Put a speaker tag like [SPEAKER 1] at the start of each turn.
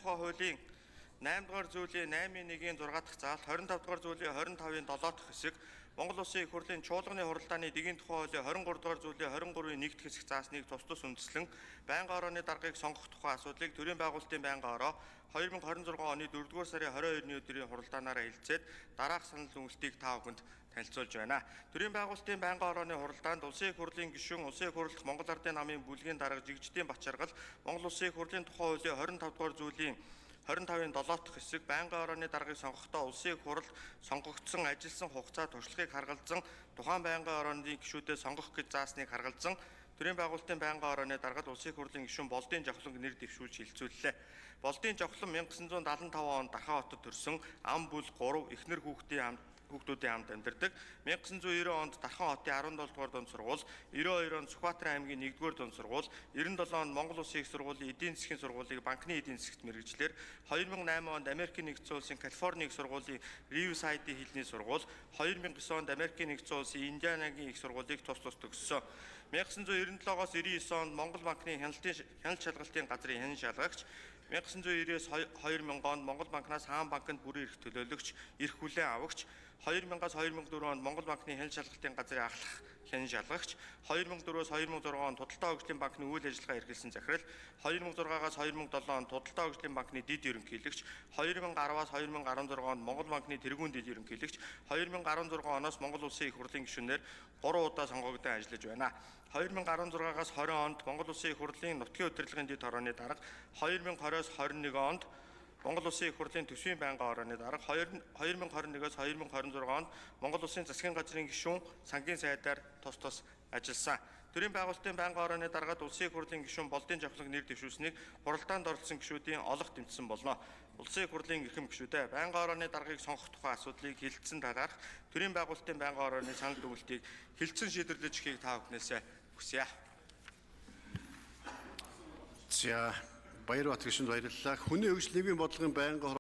[SPEAKER 1] тухай хуулийн 8 дугаар зүйлийн 8-1-ийн 6 дахь заалт, 25 дугаар зүйлийн 25-ийн 7 дахь хэсэг, Монгол Улсын их хурлын чуулганы хуралдааны дэгийн тухай хуулийн 23 дугаар зүйлийн 23-ийн 1 дахь хэсэг заасныг тус үндэслэн байнгын орооны даргыг сонгох тухай асуудлыг төрийн байгуулалтын байнгын ороо 2026 оны 4-р сарын 22-ны өдрийн хуралдаанаараа хэлэлцээд дараах санал үнэлтийг та бүхэнд танилцуулж байна. Төрийн байгуулалтын байнгын орооны хуралдаанд Улсын их хурлын гишүүн, Улсын их хурлах Монгол Ардын намын бүлгийн дарга Жигжидийн Бачаргал, Монгол Улсын их хурлын тухай хуулийн 25 дугаар зүйлийн 25-ийн 7 дахь хэсэг байнгын орооны даргыг сонгохдоо Улсын их хурл сонгогдсон ажилласан хугацаа туршлагыг харгалзан тухайн байнгын орооны гишүүдэд сонгох гэж заасныг харгалзан төрийн байгуулалтын байнгын орооны даргад Улсын их хурлын гишүүн Болдын Жавхлан нэр дэвшүүлж хилцүүллээ. Болдын Жавхлан 1975 онд Дархан хотод төрсөн ам бүл 3 эхнэр хүүхдүүдийн хамт амьдардаг. 1990 онд Дархан хотын 17 дугаар дунд сургууль, 92 онд Сүхбаатар аймгийн 1-р дунд сургууль, 97 онд Монгол Улсын их сургуулийн эдийн засгийн сургуулийг банкны эдийн засгт мэргэжлэр, 2008 онд Америкийн нэгдсэн улсын Калифорни их сургуулийн Riverside хэлний сургууль, 2009 онд Америкийн нэгдсэн улсын Индианагийн их сургуулийг тус төгссөн. 1997-оос 99 онд Монгол банкны хяналт шалгалтын газрын хянан шалгагч, 1990-с 2000 онд Монгол банкнаас Хаан банкнд бүрэн эрх төлөөлөгч, эрх хүлээн авагч, 2000-аас 2004 онд Монгол банкны хяналт шалгалтын газрын ахлах хянан шалгагч, 2004-өөс 2006 онд Худалдаа хөгжлийн банкны үйл ажиллагаа эрхэлсэн захирал, 2006-аас 2007 онд Худалдаа хөгжлийн банкны дэд ерөнхийлөгч, 2010-аас 2016 онд Монгол банкны тэргүүн дэд ерөнхийлөгч, 2016 оноос Монгол Улсын их хурлын гишүүнээр 3 удаа сонгогдсон ажиллаж байна. 2016-аас 20 онд Монгол Улсын их хурлын нутгийн удирдлагын дэд хорооны дарга, 2020-оос 21 онд Монгол Улсын их хурлын төсвийн байнгын орооны дарга, 2021-оос 2026 онд Монгол Улсын засгийн газрын гишүүн, сангийн сайдаар тус ажилласан. Төрийн байгуулалтын байнгын орооны даргад Улсын их хурлын гишүүн Болдын Жавхлан нэр дэвшүүлсэнийг хуралдаанд оролцсон гишүүдийн олох тэмцсэн болно. Улсын их хурлын эрхэм гишүүдээ байнгын орооны даргыг сонгох тухай асуудлыг хилцэн дараах төрийн байгуулалтын байнгын орооны санал дүгнэлтийг хилцэн шийдвэрлэж өгөхийг та бүхнээсээ хүсье.
[SPEAKER 2] За, Баярбат гишүүнд баярлалаа. Хүний хөгжлийн бодлогын байнгын